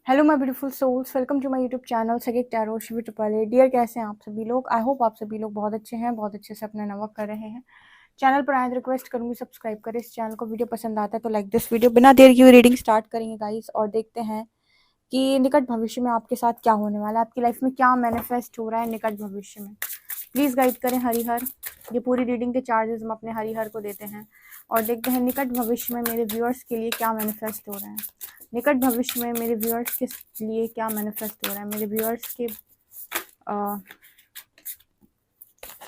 Hello my beautiful souls, welcome to my YouTube channel सगिक tarot Shivi टुपाले। Dear, कैसे हैं आप सभी लोग? आई होप आप सभी लोग बहुत अच्छे हैं, बहुत अच्छे से अपना नमक कर रहे हैं। चैनल पर आए रिक्वेस्ट करूंगी सब्सक्राइब करें इस चैनल को। वीडियो पसंद आता है तो लाइक दिस वीडियो। बिना देर किए रीडिंग स्टार्ट करेंगे गाइस और देखते हैं कि निकट भविष्य में आपके साथ क्या होने वाला है, आपकी लाइफ में क्या मैनिफेस्ट हो रहा है निकट भविष्य में। प्लीज़ गाइड करें हरिहर। ये पूरी रीडिंग के चार्जेस हम अपने हरिहर को देते हैं और देखते हैं निकट भविष्य में मेरे व्यूअर्स के लिए क्या मैनिफेस्ट हो रहा है। निकट भविष्य में मेरे व्यूअर्स के लिए क्या मैनिफेस्ट हो रहा है, मेरे व्यूअर्स के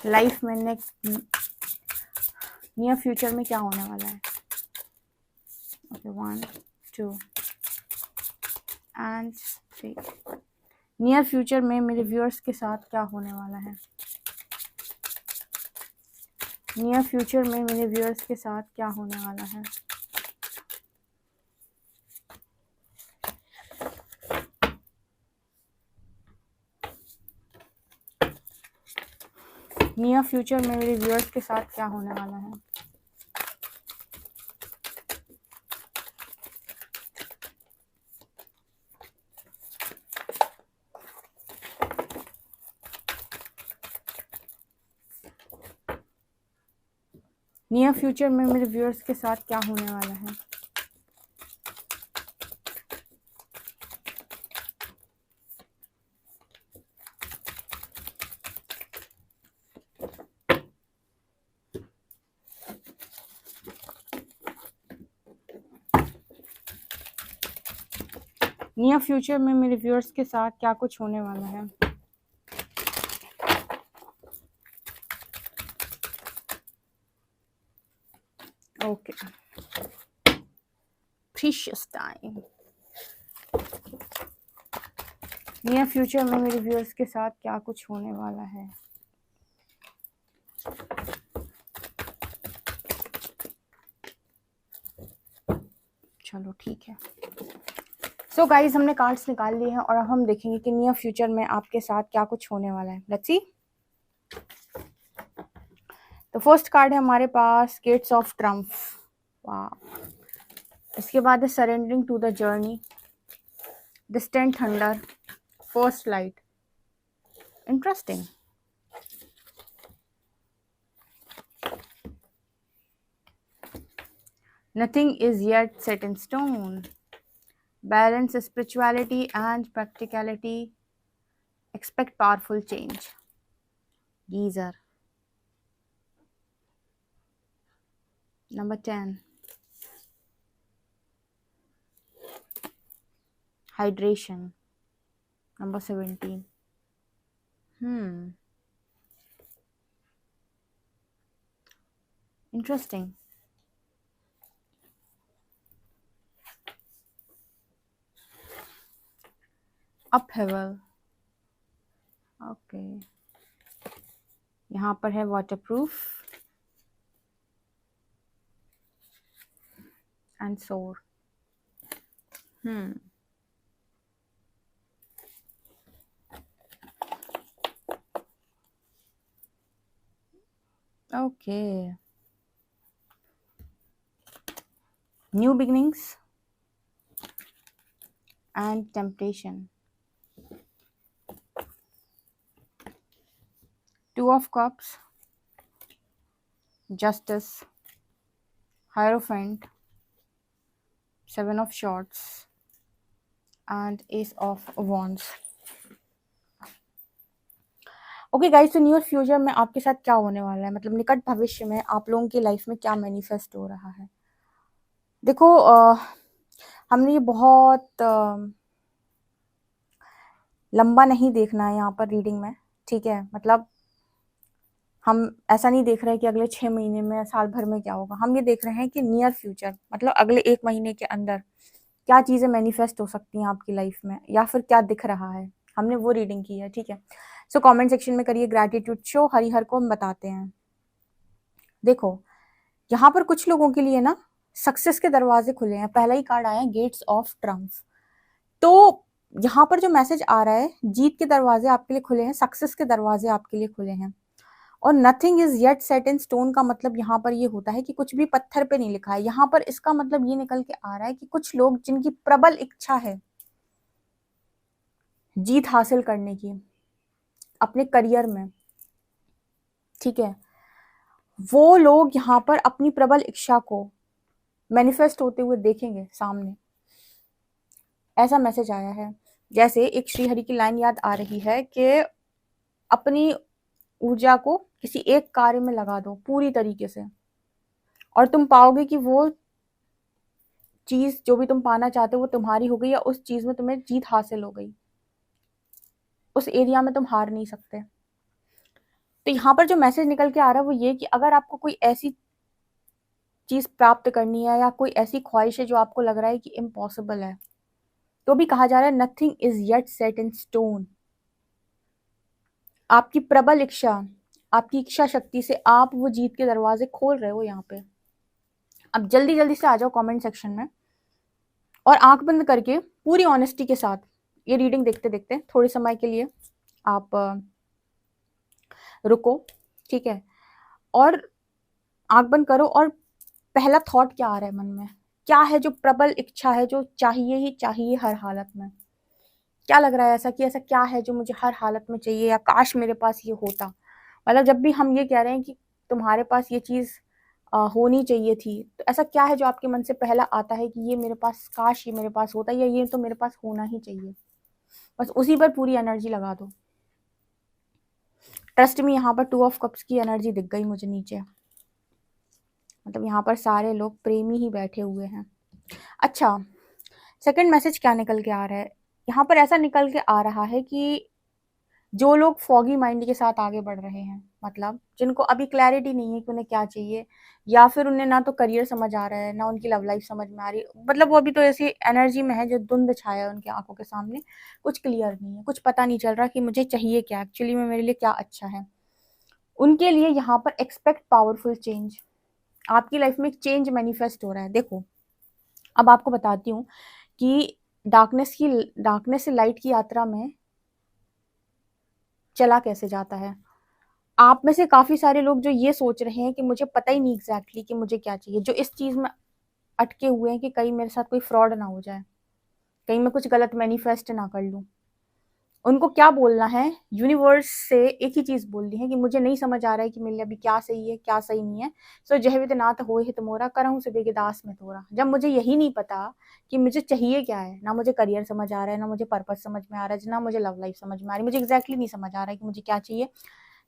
लाइफ में नियर फ्यूचर में क्या होने वाला है। Okay, 1 2 and 3। नियर फ्यूचर में मेरे व्यूअर्स के साथ क्या होने वाला है। नियर फ्यूचर में मेरे व्यूअर्स के साथ क्या होने वाला है। नियर फ्यूचर में मेरे व्यूअर्स के साथ क्या होने वाला है। नियर फ्यूचर में मेरे व्यूअर्स के साथ क्या होने वाला है। नियर फ्यूचर में मेरे व्यूअर्स के साथ क्या कुछ होने वाला है। Okay, precious time. Near future में मेरे व्यूअर्स के साथ क्या कुछ होने वाला है। चलो ठीक है। सो गाइज, हमने कार्ड्स निकाल लिए हैं और अब हम देखेंगे कि नियर फ्यूचर में आपके साथ क्या कुछ होने वाला है। Let's see. तो फर्स्ट कार्ड है हमारे पास गेट्स ऑफ ट्रम्फ। वाह। इसके बाद है surrendering to the journey, distant thunder, first light. Interesting. Nothing is yet set in stone, balance spirituality and practicality, expect powerful change. Geyser. Number 10, hydration. Number 17, interesting. Upheaval. Okay, यहाँ पर है waterproof and soar. Okay, new beginnings and temptation. Two of Cups, Justice, Hierophant, Seven of Swords and Ace of Wands. Okay guys, तो near future में आपके साथ क्या होने वाला है, मतलब निकट भविष्य में आप लोगों की लाइफ में क्या मैनिफेस्ट हो रहा है। देखो, हमने ये बहुत लंबा नहीं देखना है यहाँ पर रीडिंग में, ठीक है। मतलब हम ऐसा नहीं देख रहे हैं कि अगले 6 महीने में, साल भर में क्या होगा। हम ये देख रहे हैं कि नियर फ्यूचर मतलब अगले 1 महीने के अंदर क्या चीज़ें मैनिफेस्ट हो सकती हैं आपकी लाइफ में, या फिर क्या दिख रहा है। हमने वो रीडिंग की है, ठीक है। सो कमेंट सेक्शन में करिए ग्रैटिट्यूड शो, हरिहर को हम बताते हैं। देखो, यहाँ पर कुछ लोगों के लिए ना सक्सेस के दरवाजे खुले हैं। पहला ही कार्ड आया गेट्स ऑफ ट्रम्फ। तो यहाँ पर जो मैसेज आ रहा है, जीत के दरवाजे आपके लिए खुले हैं, सक्सेस के दरवाजे आपके लिए खुले हैं। और nothing is yet set in stone का मतलब यहाँ पर ये होता है कि कुछ भी पत्थर पे नहीं लिखा है। यहाँ पर इसका मतलब ये निकल के आ रहा है कि कुछ लोग जिनकी प्रबल इच्छा है जीत हासिल करने की अपने करियर में, ठीक है, वो लोग यहाँ पर अपनी प्रबल इच्छा को मैनिफेस्ट होते हुए देखेंगे सामने। ऐसा मैसेज आया है। जैसे एक श्रीहरि की लाइन याद आ रही है कि अपनी ऊर्जा को किसी एक कार्य में लगा दो पूरी तरीके से, और तुम पाओगे कि वो चीज जो भी तुम पाना चाहते हो वो तुम्हारी हो गई, या उस चीज में तुम्हें जीत हासिल हो गई, उस एरिया में तुम हार नहीं सकते। तो यहाँ पर जो मैसेज निकल के आ रहा है वो ये कि अगर आपको कोई ऐसी चीज प्राप्त करनी है या कोई ऐसी ख्वाहिश है जो आपको लग रहा है कि इम्पॉसिबल है, तो भी कहा जा रहा है nothing is yet set in stone. आपकी प्रबल इच्छा, आपकी इच्छा शक्ति से आप वो जीत के दरवाजे खोल रहे हो यहाँ पे। अब जल्दी जल्दी से आ जाओ कमेंट सेक्शन में, और आंख बंद करके पूरी ऑनेस्टी के साथ ये रीडिंग देखते देखते थोड़े समय के लिए आप रुको, ठीक है, और आंख बंद करो, और पहला थॉट क्या आ रहा है मन में, क्या है जो प्रबल इच्छा है जो चाहिए ही चाहिए हर हालत में। क्या लग रहा है ऐसा कि ऐसा क्या है जो मुझे हर हालत में चाहिए, या काश मेरे पास ये होता। मतलब जब भी हम ये कह रहे हैं कि तुम्हारे पास ये चीज होनी चाहिए थी, तो ऐसा क्या है जो आपके मन से पहला आता है कि ये मेरे पास, काश ये मेरे पास होता, या ये तो मेरे पास होना ही चाहिए। बस उसी पर पूरी एनर्जी लगा दो। ट्रस्ट में यहाँ पर 2 ऑफ कप्स की एनर्जी दिख गई मुझे नीचे। मतलब यहाँ पर सारे लोग प्रेमी ही बैठे हुए हैं। अच्छा, सेकंड मैसेज क्या निकल के आ रहा है, यहाँ पर ऐसा निकल के आ रहा है कि जो लोग फॉगी माइंड के साथ आगे बढ़ रहे हैं, मतलब जिनको अभी क्लैरिटी नहीं है कि उन्हें क्या चाहिए, या फिर उन्हें ना तो करियर समझ आ रहा है ना उनकी लव लाइफ समझ में आ रही, मतलब वो अभी तो ऐसी एनर्जी में है जो धुंध छाया है उनकी आंखों के सामने, कुछ क्लियर नहीं है, कुछ पता नहीं चल रहा कि मुझे चाहिए क्या, एक्चुअली में मेरे लिए क्या अच्छा है। उनके लिए यहाँ पर एक्सपेक्ट पावरफुल चेंज। आपकी लाइफ में एक चेंज मैनिफेस्ट हो रहा है। देखो, अब आपको बताती हूँ कि डार्कनेस से लाइट की यात्रा में चला कैसे जाता है। आप में से काफी सारे लोग जो ये सोच रहे हैं कि मुझे पता ही नहीं एग्जैक्टली कि मुझे क्या चाहिए, जो इस चीज में अटके हुए हैं कि कहीं मेरे साथ कोई फ्रॉड ना हो जाए, कहीं मैं कुछ गलत मैनिफेस्ट ना कर लूं, उनको क्या बोलना है, यूनिवर्स से एक ही चीज बोलनी है कि मुझे नहीं समझ आ रहा है कि मेरे लिए अभी क्या सही है क्या सही नहीं है। सो जहवित नाथ होए हित मोरा करहूं से बेगदास में तोरा। जब मुझे यही नहीं पता कि मुझे चाहिए क्या है, ना मुझे करियर समझ आ रहा है, ना मुझे पर्पस समझ में आ रहा है, ना मुझे लव लाइफ समझ में आ रही है, मुझे एग्जैक्टली नहीं समझ आ रहा है कि मुझे क्या चाहिए,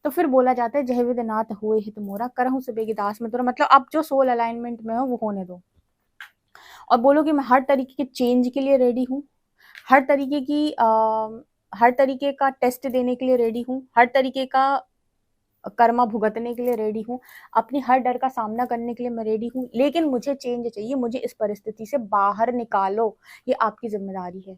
तो फिर बोला जाता है जय विदनाथ हुए हित मोरा करहूं से बेगिदास में तोरा। मतलब आप जो सोल अलाइनमेंट में हो वो होने दो, और बोलो कि मैं हर तरीके के चेंज के लिए रेडी हूँ, हर तरीके की हर तरीके का टेस्ट देने के लिए रेडी हूँ, हर तरीके का कर्मा भुगतने के लिए रेडी हूँ, अपनी हर डर का सामना करने के लिए मैं रेडी हूँ, लेकिन मुझे चेंज चाहिए, मुझे इस परिस्थिति से बाहर निकालो, ये आपकी जिम्मेदारी है।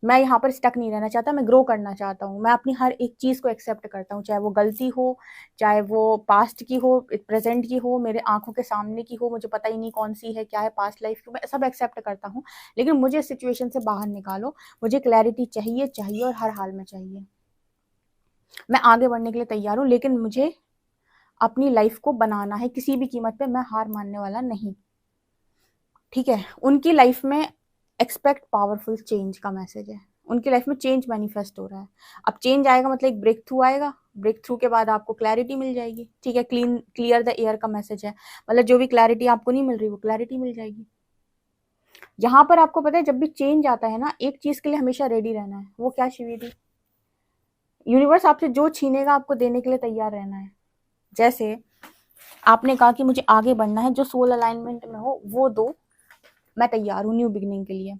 मैं यहाँ पर स्टक नहीं रहना चाहता, मैं ग्रो करना चाहता हूँ, मैं अपनी हर एक चीज़ को एक्सेप्ट करता हूँ, चाहे वो गलती हो, चाहे वो पास्ट की हो, प्रेजेंट की हो, मेरे आंखों के सामने की हो, मुझे पता ही नहीं कौन सी है क्या है पास्ट लाइफ की, मैं सब एक्सेप्ट करता हूँ, लेकिन मुझे इस सिचुएशन से बाहर निकालो, मुझे क्लैरिटी चाहिए चाहिए और हर हाल में चाहिए। मैं आगे बढ़ने के लिए तैयार हूँ, लेकिन मुझे अपनी लाइफ को बनाना है किसी भी कीमत पे, मैं हार मानने वाला नहीं। ठीक है, उनकी लाइफ में एक्सपेक्ट पावरफुल चेंज का मैसेज है, उनकी लाइफ में चेंज मैनिफेस्ट हो रहा है। अब चेंज आएगा मतलब एक ब्रेक थ्रू आएगा, ब्रेक थ्रू के बाद आपको क्लैरिटी मिल जाएगी। ठीक है, क्लियर द एयर का मैसेज है, मतलब जो भी क्लैरिटी आपको नहीं मिल रही वो क्लैरिटी मिल जाएगी। यहाँ पर आपको पता है जब भी चेंज आता है ना, एक चीज के लिए हमेशा रेडी रहना है। वो क्या शिवेदी, यूनिवर्स आपसे जो छीनेगा आपको देने के लिए तैयार रहना है। जैसे आपने कहा कि मुझे आगे बढ़ना है, जो सोल अलाइनमेंट में हो वो दो, मैं तैयार हूँ न्यू बिगनिंग के लिए।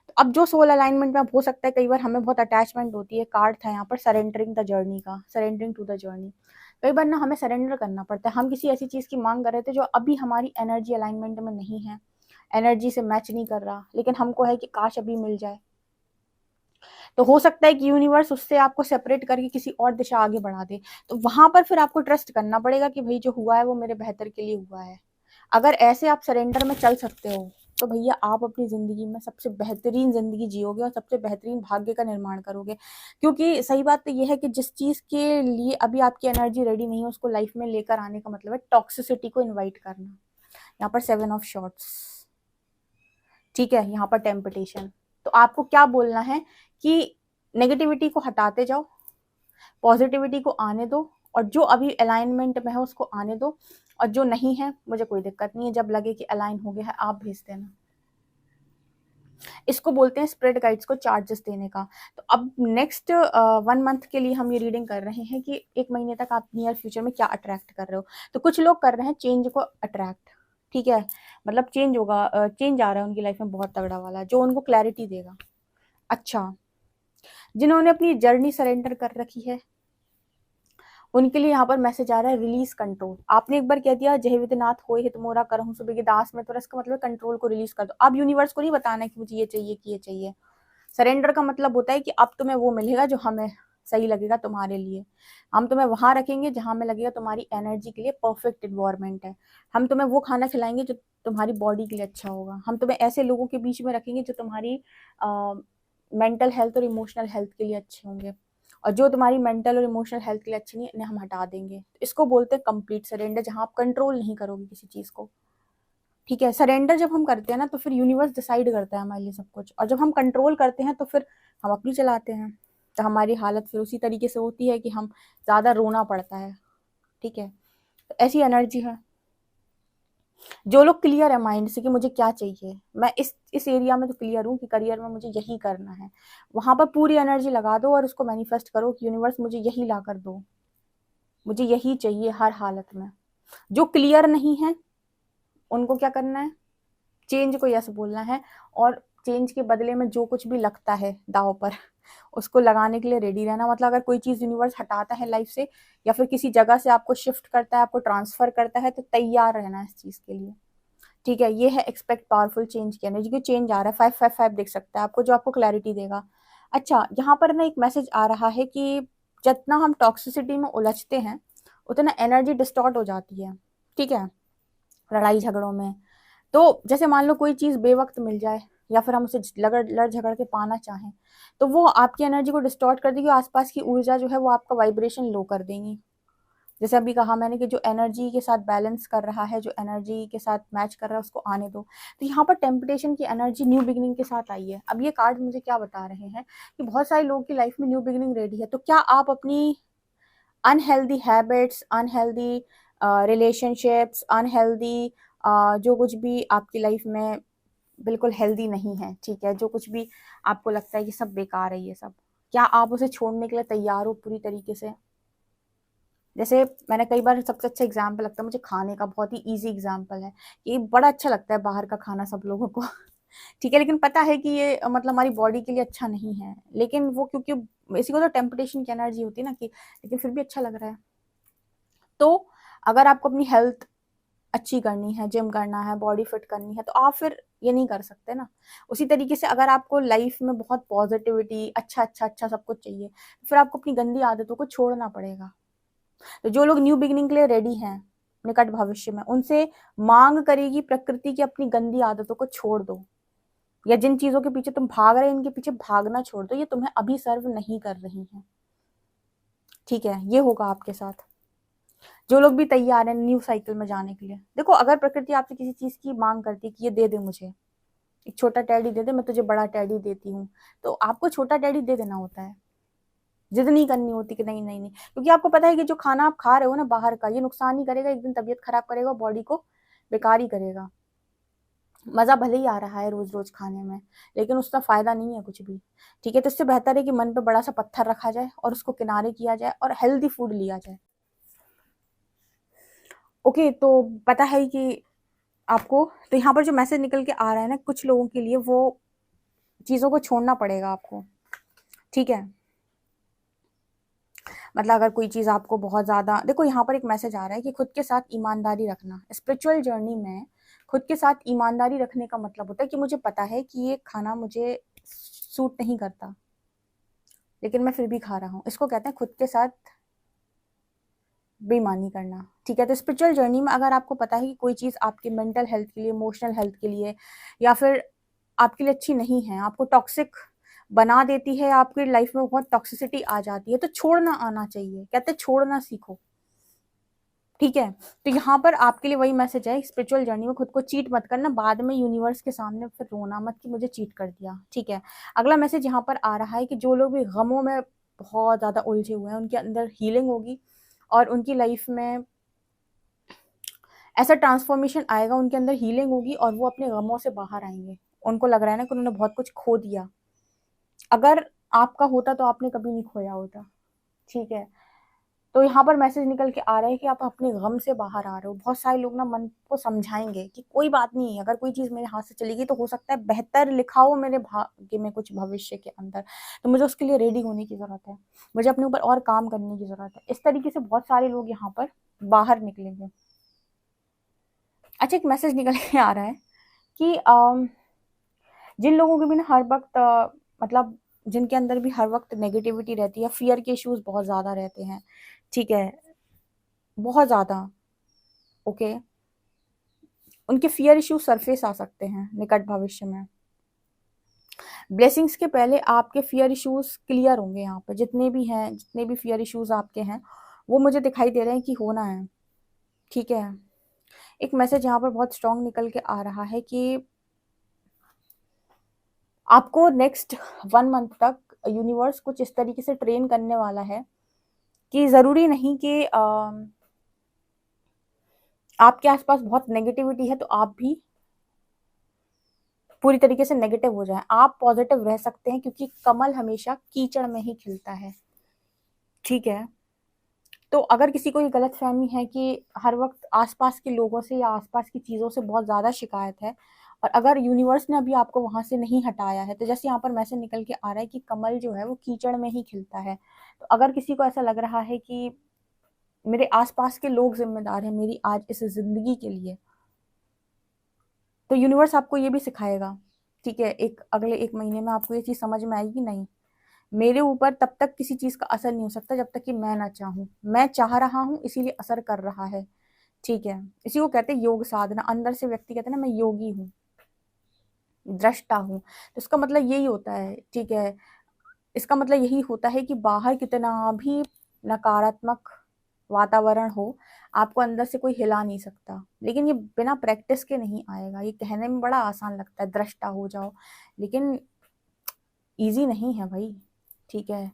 तो अब जो सोल अलाइनमेंट में अब हो सकता है कई बार हमें बहुत अटैचमेंट होती है, कार्ड था यहाँ पर सरेंडरिंग द जर्नी का, सरेंडरिंग टू द जर्नी। कई बार ना हमें सरेंडर करना पड़ता है, हम किसी ऐसी चीज की मांग कर रहे थे जो अभी हमारी एनर्जी अलाइनमेंट में नहीं है, एनर्जी से मैच नहीं कर रहा, लेकिन हमको है कि काश अभी मिल जाए। तो हो सकता है कि यूनिवर्स उससे आपको सेपरेट करके किसी और दिशा आगे बढ़ा दे। तो वहां पर फिर आपको ट्रस्ट करना पड़ेगा कि भाई जो हुआ है वो मेरे बेहतर के लिए हुआ है। अगर ऐसे आप सरेंडर में चल सकते हो तो भैया आप अपनी जिंदगी में सबसे बेहतरीन जिंदगी जियोगे और सबसे बेहतरीन भाग्य का निर्माण करोगे। क्योंकि सही बात तो यह है कि जिस चीज के लिए अभी आपकी एनर्जी रेडी नहीं है उसको लाइफ में लेकर आने का मतलब है टॉक्सिसिटी को इन्वाइट करना। यहाँ पर 7 ऑफ शॉर्ट्स, ठीक है, यहाँ पर टेम्पटेशन। तो आपको क्या बोलना है कि नेगेटिविटी को हटाते जाओ, पॉजिटिविटी को आने दो, और जो अभी अलाइनमेंट में है उसको आने दो, और जो नहीं है मुझे कोई दिक्कत नहीं है, जब लगे कि अलाइन हो गया है आप भेज देना। इसको बोलते हैं स्प्रेड गाइड्स को चार्जेस देने का। तो अब नेक्स्ट 1 मंथ के लिए हम ये रीडिंग कर रहे हैं कि 1 महीने तक आप नियर फ्यूचर में क्या अट्रैक्ट कर रहे हो। तो कुछ लोग कर रहे हैं चेंज को अट्रैक्ट, ठीक है, मतलब चेंज होगा, चेंज आ रहा है उनकी लाइफ में बहुत तगड़ा वाला, जो उनको क्लैरिटी देगा। अच्छा, जिन्होंने अपनी जर्नी सरेंडर कर रखी है उनके लिए यहाँ पर मैसेज आ रहा है रिलीज कंट्रोल। आपने एक बार कह दिया जय विद्यनाथ होए हित मोरा करहूं सुबह के दास में, तो इसका मतलब कंट्रोल को रिलीज कर दो। अब यूनिवर्स को नहीं बताना है कि मुझे ये चाहिए कि ये चाहिए। सरेंडर का मतलब होता है कि अब तुम्हें वो मिलेगा जो हमें सही लगेगा तुम्हारे लिए। हम तुम्हें वहां रखेंगे जहां में लगेगा तुम्हारी एनर्जी के लिए परफेक्ट इन्वायरमेंट है। हम तुम्हें वो खाना खिलाएंगे जो तुम्हारी बॉडी के लिए अच्छा होगा। हम तुम्हें ऐसे लोगों के बीच में रखेंगे जो तुम्हारी मेंटल हेल्थ और इमोशनल हेल्थ के लिए अच्छे होंगे, और जो तुम्हारी मेंटल और इमोशनल हेल्थ के लिए अच्छी नहीं इन्हें हम हटा देंगे। तो इसको बोलते हैं कंप्लीट सरेंडर, जहां आप कंट्रोल नहीं करोगे किसी चीज को। ठीक है, सरेंडर जब हम करते हैं ना तो फिर यूनिवर्स डिसाइड करता है हमारे लिए सब कुछ, और जब हम कंट्रोल करते हैं तो फिर हम अपनी चलाते हैं, तो हमारी हालत फिर उसी तरीके से होती है कि हम ज़्यादा रोना पड़ता है। ठीक है, तो ऐसी एनर्जी है। जो लोग क्लियर है माइंड से कि मुझे क्या चाहिए, मैं इस एरिया में तो क्लियर हूँ कि करियर में मुझे यही करना है, वहां पर पूरी एनर्जी लगा दो और उसको मैनिफेस्ट करो कि यूनिवर्स मुझे यही ला कर दो, मुझे यही चाहिए हर हालत में। जो क्लियर नहीं है उनको क्या करना है, चेंज को यस बोलना है, और चेंज के बदले में जो कुछ भी लगता है दाव पर उसको लगाने के लिए रेडी रहना। मतलब अगर कोई चीज यूनिवर्स हटाता है लाइफ से, या फिर किसी जगह से आपको शिफ्ट करता है, आपको ट्रांसफर करता है, तो तैयार रहना है इस चीज के लिए। ठीक है, ये है एक्सपेक्ट पावरफुल चेंज की एनर्जी। चेंज आ रहा है 555 दिख सकता है आपको, जो आपको क्लैरिटी देगा। अच्छा, यहाँ पर ना एक मैसेज आ रहा है कि जितना हम टॉक्सिसिटी में उलझते हैं उतना एनर्जी डिस्टॉर्ट हो जाती है। ठीक है, लड़ाई झगड़ों में। तो जैसे मान लो कोई चीज बेवक्त मिल जाए, या फिर हम उसे लड़ झगड़ के पाना चाहें, तो वो आपकी एनर्जी को डिस्टॉर्ट कर देगी, आसपास की ऊर्जा जो है वो आपका वाइब्रेशन लो कर देंगी। जैसे अभी कहा मैंने कि जो एनर्जी के साथ बैलेंस कर रहा है, जो एनर्जी के साथ मैच कर रहा है, उसको आने दो। तो यहाँ पर टेम्पटेशन की एनर्जी न्यू बिगिनिंग के साथ आई है। अब ये कार्ड मुझे क्या बता रहे हैं कि बहुत सारे लोगों की लाइफ में न्यू बिगिनिंग रेडी है। तो क्या आप अपनी unhealthy habits, unhealthy relationships, unhealthy जो कुछ भी आपकी लाइफ में बिल्कुल हेल्दी नहीं है, ठीक है, जो कुछ भी आपको लगता है कि सब बेकार है ये सब, क्या आप उसे छोड़ने के लिए तैयार हो पूरी तरीके से? जैसे मैंने कई बार, सबसे अच्छा एग्जाम्पल लगता है मुझे खाने का, बहुत ही इजी एग्जाम्पल है, ये बड़ा अच्छा लगता है बाहर का खाना सब लोगों को ठीक है, लेकिन पता है कि ये मतलब हमारी बॉडी के लिए अच्छा नहीं है, लेकिन वो क्योंकि इसी को तो टेम्पटेशन की एनर्जी होती है ना कि, लेकिन फिर भी अच्छा लग रहा है। तो अगर आपको अपनी हेल्थ अच्छी करनी है, जिम करना है, बॉडी फिट करनी है, तो आप फिर ये नहीं कर सकते ना। उसी तरीके से अगर आपको लाइफ में बहुत पॉजिटिविटी, अच्छा अच्छा अच्छा सब कुछ चाहिए, तो फिर आपको अपनी गंदी आदतों को छोड़ना पड़ेगा। तो जो लोग न्यू बिगिनिंग के लिए रेडी हैं निकट भविष्य में, उनसे मांग करेगी प्रकृति की अपनी गंदी आदतों को छोड़ दो, या जिन चीजों के पीछे तुम भाग रहे हैं इनके पीछे भागना छोड़ दो, ये तुम्हें अभी सर्व नहीं कर रही हैं। ठीक है, ये होगा आपके साथ। जो लोग भी तैयार हैं न्यू साइकिल में जाने के लिए, देखो अगर प्रकृति आपसे किसी चीज की मांग करती है कि ये दे दे, मुझे एक छोटा टेडी दे दे, मैं तुझे बड़ा टेडी देती हूँ, तो आपको छोटा टेडी दे देना होता है। जिद नहीं करनी होती कि नहीं नहीं नहीं, क्योंकि आपको पता है कि जो खाना आप खा रहे हो ना बाहर का, ये नुकसान ही करेगा, एक दिन तबीयत खराब करेगा, बॉडी को बेकार ही करेगा। मजा भले ही आ रहा है रोज रोज खाने में, लेकिन उसका फायदा नहीं है कुछ भी। ठीक है, तो इससे बेहतर है कि मन पे बड़ा सा पत्थर रखा जाए और उसको किनारे किया जाए और हेल्दी फूड लिया जाए। ओके, तो पता है कि आपको, तो यहाँ पर जो मैसेज निकल के आ रहा है ना, कुछ लोगों के लिए वो चीज़ों को छोड़ना पड़ेगा आपको। ठीक है, मतलब अगर कोई चीज़ आपको बहुत ज़्यादा, देखो यहाँ पर एक मैसेज आ रहा है कि खुद के साथ ईमानदारी रखना। स्पिरिचुअल जर्नी में खुद के साथ ईमानदारी रखने का मतलब होता है कि मुझे पता है कि ये खाना मुझे सूट नहीं करता, लेकिन मैं फिर भी खा रहा हूँ, इसको कहते हैं खुद के साथ बेईमानी करना। ठीक है, तो स्पिरिचुअल जर्नी में अगर आपको पता है कि कोई चीज़ आपके मेंटल हेल्थ के लिए, इमोशनल हेल्थ के लिए, या फिर आपके लिए अच्छी नहीं है, आपको टॉक्सिक बना देती है, आपकी लाइफ में बहुत टॉक्सिसिटी आ जाती है, तो छोड़ना आना चाहिए। कहते हैं छोड़ना सीखो। ठीक है। तो यहाँ पर आपके लिए वही मैसेज है, स्पिरिचुअल जर्नी में खुद को चीट मत करना, बाद में यूनिवर्स के सामने फिर रोना मत कि मुझे चीट कर दिया। ठीक है। अगला मैसेज यहाँ पर आ रहा है कि जो लोग भी गमों में बहुत ज़्यादा उलझे हुए हैं उनके अंदर हीलिंग होगी और उनकी लाइफ में ऐसा ट्रांसफॉर्मेशन आएगा, उनके अंदर हीलिंग होगी और वो अपने गमों से बाहर आएंगे। उनको लग रहा है ना कि उन्होंने बहुत कुछ खो दिया। अगर आपका होता तो आपने कभी नहीं खोया होता। ठीक है। तो यहाँ पर मैसेज निकल के आ रहा है कि आप अपने गम से बाहर आ रहे हो। बहुत सारे लोग ना मन को समझाएंगे कि कोई बात नहीं है, अगर कोई चीज़ मेरे हाथ से चली गई तो हो सकता है बेहतर लिखा हो मेरे भाग्य में कुछ भविष्य के अंदर, तो मुझे उसके लिए रेडी होने की ज़रूरत है, मुझे अपने ऊपर और काम करने की ज़रूरत है। इस तरीके से बहुत सारे लोग यहाँ पर बाहर निकलेंगे। अच्छा, एक मैसेज निकल के आ रहा है कि जिन लोगों के भी ना हर वक्त मतलब जिनके अंदर भी हर वक्त नेगेटिविटी रहती है, फियर के इश्यूज बहुत ज़्यादा रहते हैं, ठीक है, बहुत ज़्यादा, ओके, उनके फियर इश्यूज सरफेस आ सकते हैं निकट भविष्य में। ब्लेसिंग्स के पहले आपके फियर इश्यूज क्लियर होंगे। यहाँ पर जितने भी हैं, जितने भी फियर इश्यूज आपके हैं वो मुझे दिखाई दे रहे हैं कि होना है। ठीक है। एक मैसेज यहाँ पर बहुत स्ट्रांग निकल के आ रहा है कि आपको नेक्स्ट 1 मंथ तक यूनिवर्स कुछ इस तरीके से ट्रेन करने वाला है कि ज़रूरी नहीं कि आपके आसपास बहुत नेगेटिविटी है तो आप भी पूरी तरीके से नेगेटिव हो जाए। आप पॉजिटिव रह सकते हैं क्योंकि कमल हमेशा कीचड़ में ही खिलता है। ठीक है। तो अगर किसी को ये गलत फहमी है कि हर वक्त आसपास के लोगों से या आसपास की चीज़ों से बहुत ज़्यादा शिकायत है और अगर यूनिवर्स ने अभी आपको वहां से नहीं हटाया है, तो जैसे यहाँ पर मैसेज निकल के आ रहा है कि कमल जो है वो कीचड़ में ही खिलता है। तो अगर किसी को ऐसा लग रहा है कि मेरे आसपास के लोग जिम्मेदार हैं मेरी आज इस जिंदगी के लिए, तो यूनिवर्स आपको ये भी सिखाएगा। ठीक है। अगले 1 महीने में आपको ये चीज़ समझ में आएगी, नहीं, मेरे ऊपर तब तक किसी चीज़ का असर नहीं हो सकता जब तक कि मैं ना चाहूँ। मैं चाह रहा हूँ इसीलिए असर कर रहा है। ठीक है। इसी को कहते हैं योग साधना। अंदर से व्यक्ति कहते हैं ना, मैं योगी हूँ, दृष्टा हूँ, तो इसका मतलब यही होता है। ठीक है। इसका मतलब यही होता है कि बाहर कितना भी नकारात्मक वातावरण हो, आपको अंदर से कोई हिला नहीं सकता। लेकिन ये बिना प्रैक्टिस के नहीं आएगा। ये कहने में बड़ा आसान लगता है, दृष्टा हो जाओ, लेकिन इजी नहीं है भाई। ठीक है।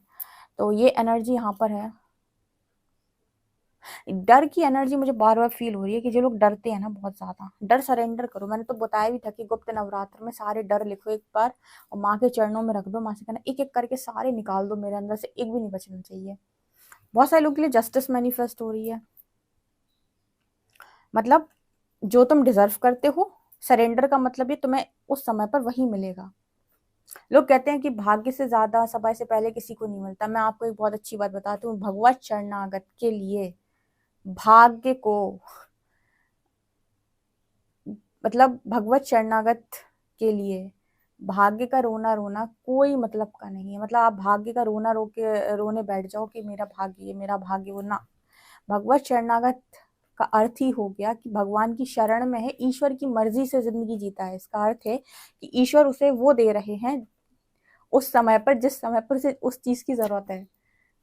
तो ये एनर्जी यहाँ पर है। डर की एनर्जी मुझे बार बार फील हो रही है कि जो लोग डरते हैं ना बहुत ज्यादा, डर सरेंडर करो। मैंने तो बताया भी था कि गुप्त नवरात्र में सारे डर लिखो एक बार और माँ के चरणों में रख दो। माँ से कहना एक एक करके सारे निकाल दो, मेरे अंदर से एक भी नहीं बचना चाहिए। बहुत सारे लोगों के लिए जस्टिस मैनिफेस्ट हो रही है, मतलब जो तुम डिजर्व करते हो, सरेंडर का मतलब ये तुम्हें उस समय पर वही मिलेगा। लोग कहते हैं कि भाग्य से ज्यादा समय से पहले किसी को नहीं मिलता। मैं आपको एक बहुत अच्छी बात बताती हूँ, भगवत शरणागत के लिए भाग्य को, मतलब भगवत शरणागत के लिए भाग्य का रोना रोना कोई मतलब का नहीं है। मतलब आप भाग्य का रोना रो के रोने बैठ जाओ कि मेरा भाग्य ये, मेरा भाग्य वो, ना। भगवत शरणागत का अर्थ ही हो गया कि भगवान की शरण में है, ईश्वर की मर्जी से जिंदगी जीता है। इसका अर्थ है कि ईश्वर उसे वो दे रहे हैं उस समय पर जिस समय पर उसे उस चीज की जरूरत है।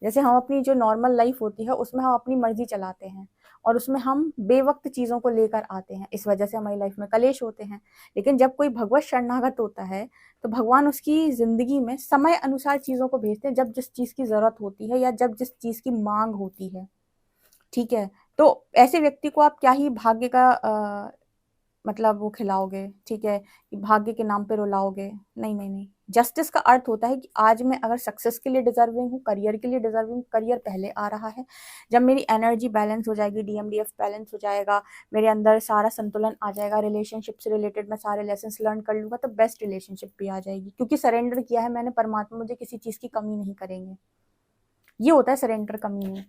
जैसे हम अपनी जो नॉर्मल लाइफ होती है उसमें हम अपनी मर्जी चलाते हैं और उसमें हम बेवक्त चीजों को लेकर आते हैं, इस वजह से हमारी लाइफ में कलेश होते हैं। लेकिन जब कोई भगवत शरणागत होता है तो भगवान उसकी जिंदगी में समय अनुसार चीजों को भेजते हैं, जब जिस चीज की जरूरत होती है या जब जिस चीज की मांग होती है। ठीक है। तो ऐसे व्यक्ति को आप क्या ही भाग्य का मतलब वो खिलाओगे, ठीक है, कि भाग्य के नाम पे रुलाओगे। नहीं नहीं नहीं। जस्टिस का अर्थ होता है कि आज मैं अगर सक्सेस के लिए डिजर्विंग हूँ, करियर के लिए डिजर्विंग, करियर पहले आ रहा है। जब मेरी एनर्जी बैलेंस हो जाएगी, डीएमडीएफ बैलेंस हो जाएगा, मेरे अंदर सारा संतुलन आ जाएगा, रिलेशनशिप से रिलेटेड मैं सारे लेसन लर्न कर लूंगा, तो बेस्ट रिलेशनशिप भी आ जाएगी, क्योंकि सरेंडर किया है मैंने, परमात्मा मुझे किसी चीज की कमी नहीं करेंगे। ये होता है सरेंडर, कमी नहीं।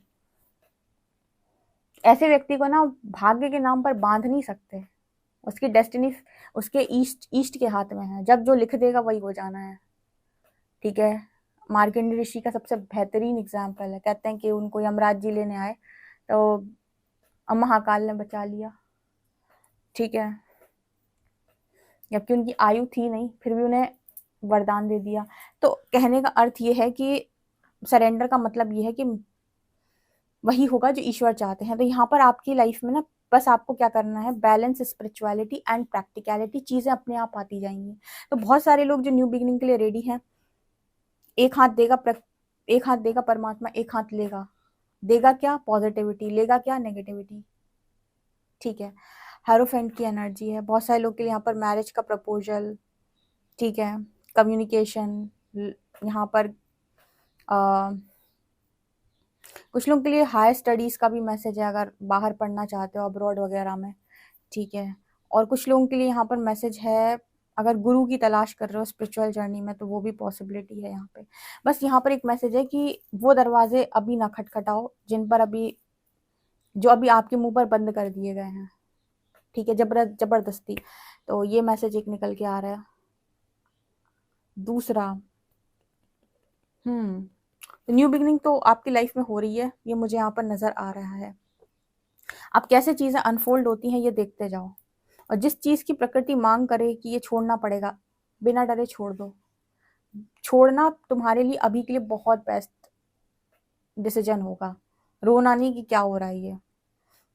ऐसे व्यक्ति को ना भाग्य के नाम पर बांध नहीं सकते। उसकी डेस्टिनी उसके ईस्ट ईस्ट के हाथ में है, जब जो लिख देगा वही हो जाना है। ठीक है। मार्कंडेय ऋषि का सबसे बेहतरीन एग्जाम्पल है। कहते हैं कि उनको यमराज जी लेने आए तो महाकाल ने बचा लिया। ठीक है। जबकि उनकी आयु थी नहीं, फिर भी उन्हें वरदान दे दिया। तो कहने का अर्थ ये है कि सरेंडर का मतलब ये है कि वही होगा जो ईश्वर चाहते हैं। तो यहाँ पर आपकी लाइफ में ना बस आपको क्या करना है, बैलेंस स्पिरिचुअलिटी एंड प्रैक्टिकलिटी, चीजें अपने आप आती जाएंगी। तो बहुत सारे लोग जो न्यू बिगिनिंग के लिए रेडी हैं, एक हाथ देगा एक हाथ देगा परमात्मा, एक हाथ लेगा। देगा क्या? पॉजिटिविटी। लेगा क्या? नेगेटिविटी। ठीक है, हेरोफेंट की एनर्जी है बहुत सारे लोग के लिए यहाँ पर, मैरिज का प्रपोजल, ठीक है, कम्युनिकेशन, यहाँ पर कुछ लोगों के लिए हायर स्टडीज का भी मैसेज है, अगर बाहर पढ़ना चाहते हो अब्रॉड वगैरह में, ठीक है। और कुछ लोगों के लिए यहाँ पर मैसेज है, अगर गुरु की तलाश कर रहे हो स्पिरिचुअल जर्नी में, तो वो भी पॉसिबिलिटी है यहाँ पे। बस यहाँ पर एक मैसेज है कि वो दरवाजे अभी ना खटखटाओ जिन पर अभी, जो अभी आपके मुंह पर बंद कर दिए गए हैं, ठीक है, जबरदस्ती। तो ये मैसेज एक निकल के आ रहा है। दूसरा, न्यू बिगिनिंग तो आपकी लाइफ में हो रही है, ये मुझे यहाँ पर नजर आ रहा है। अब कैसे चीजें अनफोल्ड होती हैं ये देखते जाओ, और जिस चीज की प्रकृति मांग करे कि ये छोड़ना पड़ेगा, बिना डरे छोड़ दो। छोड़ना तुम्हारे लिए अभी के लिए बहुत बेस्ट डिसीजन होगा। रोना नहीं कि क्या हो रहा है ये,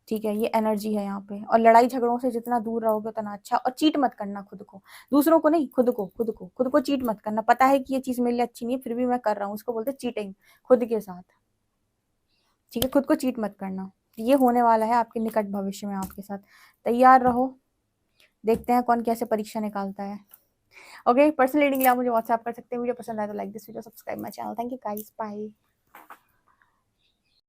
ठीक है, ये एनर्जी है यहाँ पे। और लड़ाई झगड़ों से जितना दूर रहोगे उतना अच्छा। और चीट मत करना खुद को, दूसरों को नहीं, खुद को चीट मत करना। पता है कि ये चीज मेरे लिए अच्छी नहीं है, फिर भी मैं कर रहा हूँ, उसको बोलते चीटिंग खुद के साथ, ठीक है। खुद को चीट मत करना। ये होने वाला है आपके निकट भविष्य में आपके साथ, तैयार रहो। देखते हैं कौन कैसे परीक्षा निकालता है। ओके, पर्सनल रीडिंग के लिए आप मुझे व्हाट्सएप कर सकते हैं। वीडियो पसंद आए तो like this video, subscribe my channel. Thank you guys, bye.